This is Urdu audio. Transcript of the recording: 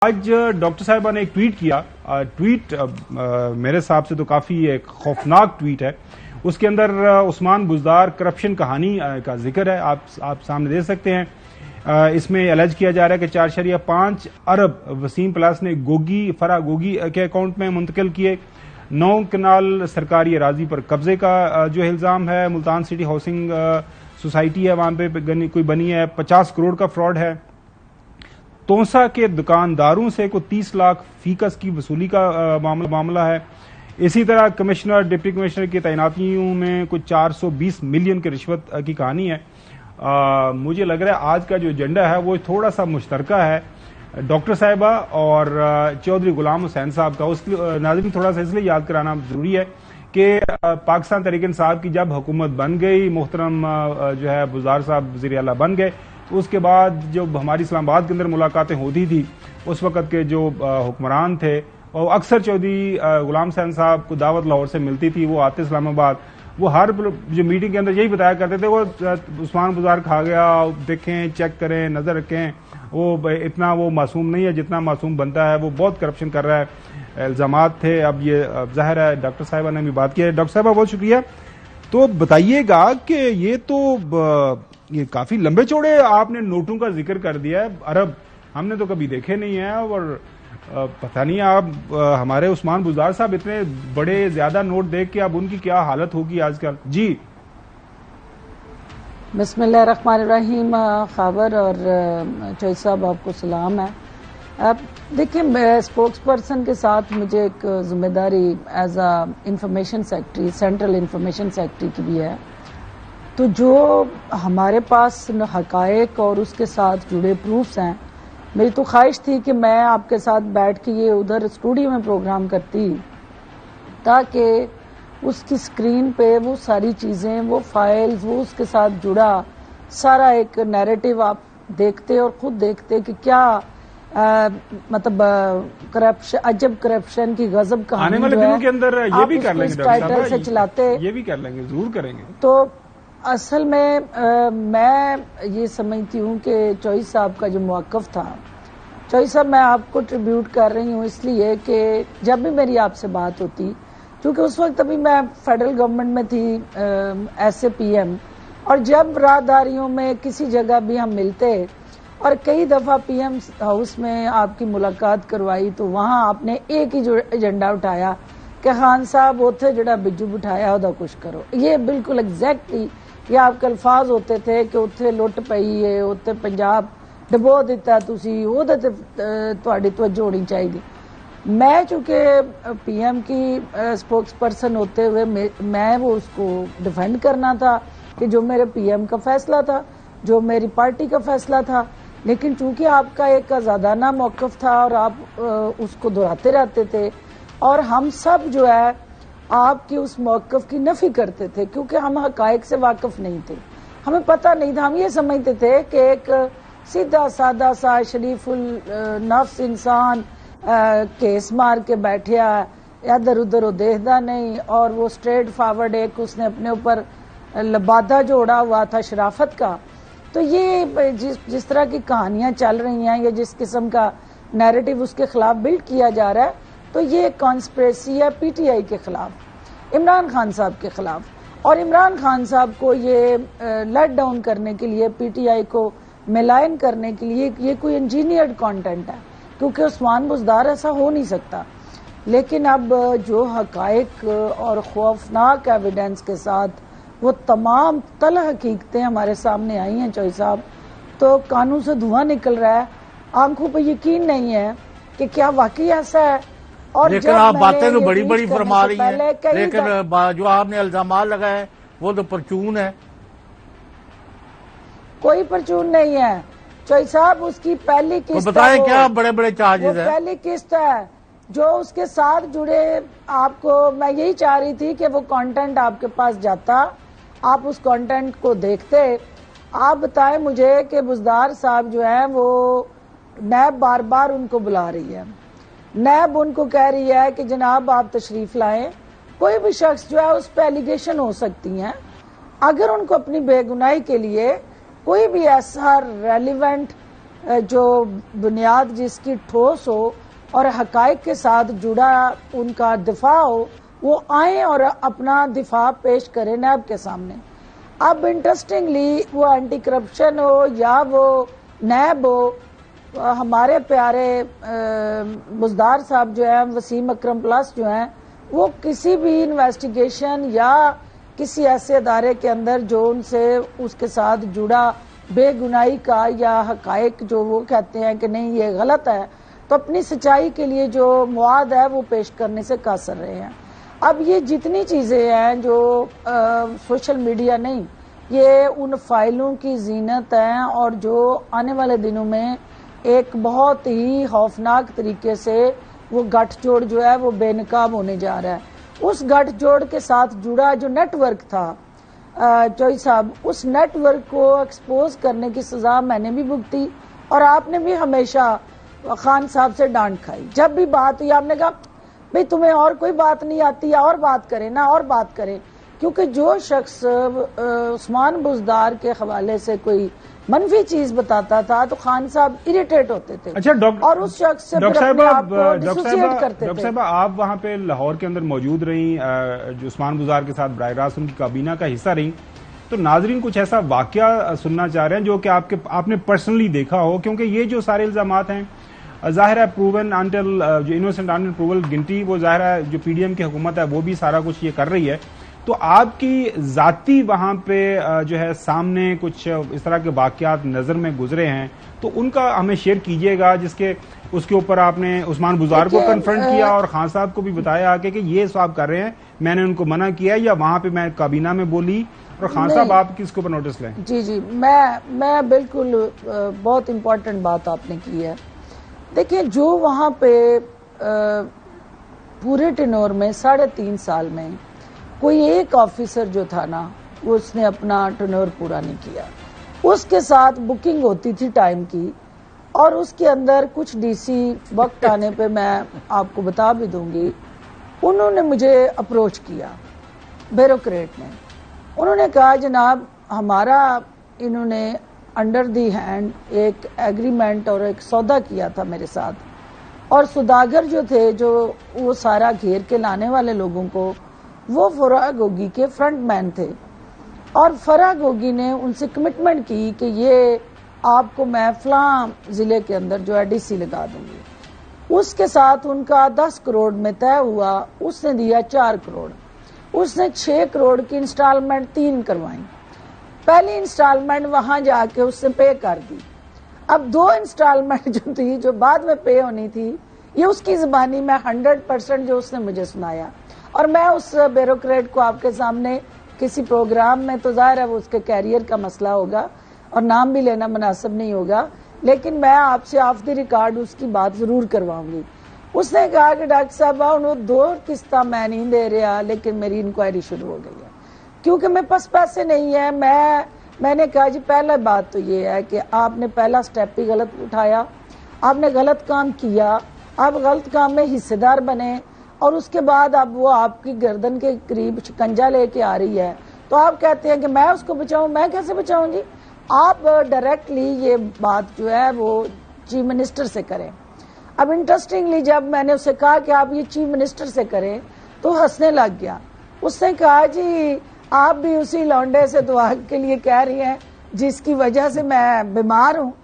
آج ڈاکٹر صاحبہ نے ایک ٹویٹ کیا. ٹویٹ میرے حساب سے تو کافی ایک خوفناک ٹویٹ ہے. اس کے اندر عثمان بزدار کرپشن کہانی کا ذکر ہے. آپ سامنے دے سکتے ہیں. اس میں الج کیا جا رہا ہے کہ 4.5 ارب وسیم پلاس نے فرا گوگی کے اکاؤنٹ میں منتقل کیے. 9 کنال سرکاری اراضی پر قبضے کا جو الزام ہے. ملتان سٹی ہاؤسنگ سوسائٹی ہے وہاں پہ کوئی بنی ہے. 50 کروڑ کا فراڈ ہے. تونسا کے دکانداروں سے کوئی 30 لاکھ فی کس کی وصولی کا معاملہ ہے. اسی طرح کمشنر ڈپٹی کمشنر کی تعیناتیوں میں کچھ 420 ملین کی رشوت کی کہانی ہے. مجھے لگ رہا ہے آج کا جو ایجنڈا ہے وہ تھوڑا سا مشترکہ ہے ڈاکٹر صاحبہ اور چودھری غلام حسین صاحب کا. اس ناظرین تھوڑا سا اس لیے یاد کرانا ضروری ہے کہ پاکستان تحریک انصاف کی جب حکومت بن گئی, محترم جو ہے بزدار صاحب وزیر اعلیٰ بن گئے, اس کے بعد جب ہماری اسلام آباد کے اندر ملاقاتیں ہوتی تھی اس وقت کے جو حکمران تھے اور اکثر چودھری غلام حسین صاحب کو دعوت لاہور سے ملتی تھی. وہ آتے اسلام آباد, وہ ہر جو میٹنگ کے اندر یہی بتایا کرتے تھے وہ عثمان بزدار کھا گیا, دیکھیں چیک کریں نظر رکھیں, وہ اتنا وہ معصوم نہیں ہے جتنا معصوم بنتا ہے, وہ بہت کرپشن کر رہا ہے. الزامات تھے. اب یہ ظاہر ہے ڈاکٹر صاحبہ نے بھی بات کی ہے. ڈاکٹر صاحبہ بہت شکریہ. تو بتائیے گا کہ یہ کافی لمبے چوڑے آپ نے نوٹوں کا ذکر کر دیا ہے. ارب ہم نے تو کبھی دیکھے نہیں ہیں, اور پتہ نہیں آپ ہمارے عثمان بزدار صاحب اتنے بڑے زیادہ نوٹ دیکھ کے اب ان کی کیا حالت ہوگی آج کل. جی بسم اللہ الرحمن الرحیم. خاور اور چوئی صاحب آپ کو سلام ہے. اب دیکھیں اسپوکس پرسن کے ساتھ مجھے ایک ذمہ داری as a information secretary, central information secretary کی بھی ہے. تو جو ہمارے پاس حقائق اور اس کے ساتھ جڑے پروفس ہیں, میری تو خواہش تھی کہ میں آپ کے ساتھ بیٹھ کے یہ ادھر اسٹوڈیو میں پروگرام کرتی تاکہ اس کی سکرین پہ وہ ساری چیزیں, وہ فائلز, وہ اس کے ساتھ جڑا سارا ایک نیریٹو آپ دیکھتے اور خود دیکھتے کہ کیا مطلب کرپشن, عجب کرپشن کی غضب کہانی آنے والے دنوں کے اندر یہ بھی کر لیں گے ٹائٹل سے چلاتے, یہ بھی کر لیں گے, ضرور کریں گے. تو اصل میں میں یہ سمجھتی ہوں کہ چوئی صاحب کا جو موقف تھا, چوئی صاحب میں آپ کو ٹریبیوٹ کر رہی ہوں اس لیے کہ جب بھی میری آپ سے بات ہوتی, کیونکہ اس وقت ابھی میں فیڈرل گورنمنٹ میں تھی ایس اے پی ایم, اور جب راہداریوں میں کسی جگہ بھی ہم ملتے اور کئی دفعہ پی ایم ہاؤس میں آپ کی ملاقات کروائی تو وہاں آپ نے ایک ہی جو ایجنڈا اٹھایا کہ خان صاحب اوتھے جڑا بجو بٹھایا ادا کچھ کرو. یہ بالکل ایگزیکٹلی یہ آپ کے الفاظ ہوتے تھے کہ اتنے لٹ پئی ہے, اتنے پنجاب ڈبو دیتا تسی, وہ تہاڈی توجہ ہونی چاہیے. میں چونکہ پی ایم کی اسپوکس پرسن ہوتے ہوئے میں وہ اس کو ڈیفینڈ کرنا تھا کہ جو میرے پی ایم کا فیصلہ تھا, جو میری پارٹی کا فیصلہ تھا. لیکن چونکہ آپ کا ایک آزادانہ موقف تھا اور آپ اس کو دہراتے رہتے تھے, اور ہم سب جو ہے آپ کی اس موقف کی نفی کرتے تھے کیونکہ ہم حقائق سے واقف نہیں تھے, ہمیں پتہ نہیں تھا. ہم یہ سمجھتے تھے کہ ایک سیدھا سادہ سا شریف النفس انسان کیس مار کے بیٹھیا, ادھر ادھر وہ دیکھتا نہیں, اور وہ اسٹریٹ فارورڈ ایک اس نے اپنے اوپر لبادہ جو اڑا ہوا تھا شرافت کا. تو یہ جس طرح کی کہانیاں چل رہی ہیں یا جس قسم کا نیریٹو اس کے خلاف بلڈ کیا جا رہا ہے, تو یہ کانسپریسی ہے پی ٹی آئی کے خلاف, عمران خان صاحب کے خلاف. اور عمران خان صاحب کو یہ لیٹ ڈاؤن کرنے کے لیے, پی ٹی آئی کو ملائن کرنے کے لیے یہ کوئی انجینئرڈ کانٹینٹ ہے, کیونکہ عثمان بزدار ایسا ہو نہیں سکتا. لیکن اب جو حقائق اور خوفناک ایویڈنس کے ساتھ وہ تمام تلخ حقیقتیں ہمارے سامنے آئی ہیں چوئی صاحب, تو کانوں سے دھواں نکل رہا ہے, آنکھوں پہ یقین نہیں ہے کہ کیا واقعی ایسا ہے. اور لیکن آپ باتیں تو بڑی بڑی فرما رہی ہیں, لیکن جو آپ نے الزامات لگائے وہ تو پرچون ہے. کوئی پرچون نہیں ہے چوئی صاحب. اس کی پہلی قسط بتائیں کیا بڑے بڑے چارجز ہیں. پہلی قسط ہے جو اس کے ساتھ جڑے. آپ کو میں یہی چاہ رہی تھی کہ وہ کانٹینٹ آپ کے پاس جاتا, آپ اس کانٹینٹ کو دیکھتے. آپ بتائیں مجھے کہ بزدار صاحب جو ہے وہ نیب بار بار ان کو بلا رہی ہے, نیب ان کو کہہ رہی ہے کہ جناب آپ تشریف لائیں. کوئی بھی شخص جو ہے اس پہ ایلیگیشن ہو سکتی ہیں, اگر ان کو اپنی بے گناہی کے لیے کوئی بھی ایسا ریلیونٹ جو بنیاد جس کی ٹھوس ہو اور حقائق کے ساتھ جڑا ان کا دفاع ہو، وہ آئیں اور اپنا دفاع پیش کریں نیب کے سامنے۔ اب انٹرسٹنگلی وہ اینٹی کرپشن ہو یا وہ نیب ہو، ہمارے پیارے بزدار صاحب جو ہیں، وسیم اکرم پلس جو ہیں، وہ کسی بھی انویسٹیگیشن یا کسی ایسے ادارے کے اندر جو ان سے اس کے ساتھ جڑا بے گناہی کا یا حقائق جو وہ کہتے ہیں کہ نہیں یہ غلط ہے، تو اپنی سچائی کے لیے جو مواد ہے وہ پیش کرنے سے قاصر رہے ہیں۔ اب یہ جتنی چیزیں ہیں جو سوشل میڈیا نہیں، یہ ان فائلوں کی زینت ہیں اور جو آنے والے دنوں میں ایک بہت ہی خوفناک طریقے سے وہ گٹھ جوڑ جو ہے وہ بے نقاب ہونے جا رہا ہے۔ اس گٹھ جوڑ کے ساتھ جڑا جو نیٹ ورک تھا چوئی صاحب، اس نیٹ ورک کو ایکسپوز کرنے کی سزا میں نے بھی بھگتی اور آپ نے بھی ہمیشہ خان صاحب سے ڈانٹ کھائی۔ جب بھی بات ہوئی آپ نے کہا بھئی تمہیں اور کوئی بات نہیں آتی، اور بات کریں نا، اور بات کریں، کیونکہ جو شخص عثمان بزدار کے حوالے سے کوئی منفی چیز بتاتا تھا تو خان صاحب اریٹیٹ ہوتے تھے اور اس شخص سے اپنے آپ کو ڈسوسیٹ کرتے تھے۔ ڈاکٹر صاحبہ، آپ وہاں پہ لاہور کے اندر موجود رہیں، جو عثمان بزدار کے ساتھ براہ راست ان کی کابینہ کا حصہ رہیں، تو ناظرین کچھ ایسا واقعہ سننا چاہ رہے ہیں جو کہ آپ نے پرسنلی دیکھا ہو، کیونکہ یہ جو سارے الزامات ہیں ظاہر ہے پروون انٹل جو انوسنٹ انٹل پروون گنٹی، وہ ظاہر ہے جو پی ڈی ایم کی حکومت ہے وہ بھی سارا کچھ یہ کر رہی ہے، تو آپ کی ذاتی وہاں پہ جو ہے سامنے کچھ اس طرح کے واقعات نظر میں گزرے ہیں تو ان کا ہمیں شیئر کیجئے گا، جس کے اس کے اوپر آپ نے عثمان بزدار کو کنفرنٹ کیا اور خان صاحب کو بھی بتایا کہ یہ صاحب کر رہے ہیں، میں نے ان کو منع کیا یا وہاں پہ میں کابینہ میں بولی، اور خان صاحب آپ کس کے اوپر نوٹس لیں؟ جی میں بالکل بہت امپورٹنٹ بات آپ نے کی ہے۔ دیکھیں جو وہاں پہ پورے ٹینور میں 3.5 سال میں کوئی ایک آفیسر جو تھا نا وہ اس نے اپنا ٹینور پورا نہیں کیا، اس کے ساتھ بکنگ ہوتی تھی ٹائم کی، اور اس کے اندر کچھ ڈی سی وقت آنے پہ میں آپ کو بتا بھی دوں گی، انہوں نے مجھے اپروچ کیا، بیوروکریٹ نے، انہوں نے کہا جناب ہمارا انہوں نے انڈر دی ہینڈ ایک ایگریمنٹ اور ایک سودا کیا تھا میرے ساتھ، اور سوداگر جو تھے جو وہ سارا گھیر کے لانے والے لوگوں کو، وہ فرح گوگی کے فرنٹ مین تھے، اور فرح گوگی نے ان سے کمٹمنٹ کی کہ یہ آپ کو میں فلاں ضلع کے اندر جو ہے ڈی سی لگا دوں گی۔ اس کے ساتھ ان کا 10 کروڑ میں طے ہوا، اس نے دیا 4 کروڑ، اس نے 6 کروڑ کی انسٹالمنٹ 3 کروائیں، پہلی انسٹالمنٹ وہاں جا کے اس نے پے کر دی، اب 2 انسٹالمنٹ جو تھی جو بعد میں پے ہونی تھی، یہ اس کی زبانی میں 100% جو اس نے مجھے سنایا، اور میں اس بیوروکریٹ کو آپ کے سامنے کسی پروگرام میں تو ظاہر ہے وہ اس کے کیریئر کا مسئلہ ہوگا اور نام بھی لینا مناسب نہیں ہوگا، لیکن میں آپ سے آف دی ریکارڈ اس کی بات ضرور کرواؤں گی۔ اس نے کہا کہ ڈاکٹر صاحب انہوں 2 قسطیں میں نہیں دے رہا، لیکن میری انکوائری شروع ہو گئی ہے کیونکہ میرے پاس پیسے نہیں ہیں۔ میں نے کہا جی پہلا بات تو یہ ہے کہ آپ نے پہلا سٹیپ ہی غلط اٹھایا، آپ نے غلط کام کیا، آپ غلط کام میں حصے دار بنے، اور اس کے بعد اب وہ آپ کی گردن کے قریب شکنجا لے کے آ رہی ہے، تو آپ کہتے ہیں کہ میں اس کو بچاؤں، میں کیسے بچاؤں جی؟ آپ ڈائریکٹلی یہ بات جو ہے وہ چیف منسٹر سے کریں۔ اب انٹرسٹنگلی جب میں نے اسے کہا کہ آپ یہ چیف منسٹر سے کریں تو ہنسنے لگ گیا، اس نے کہا جی آپ بھی اسی لونڈے سے دعا کے لیے کہہ رہی ہیں جس کی وجہ سے میں بیمار ہوں۔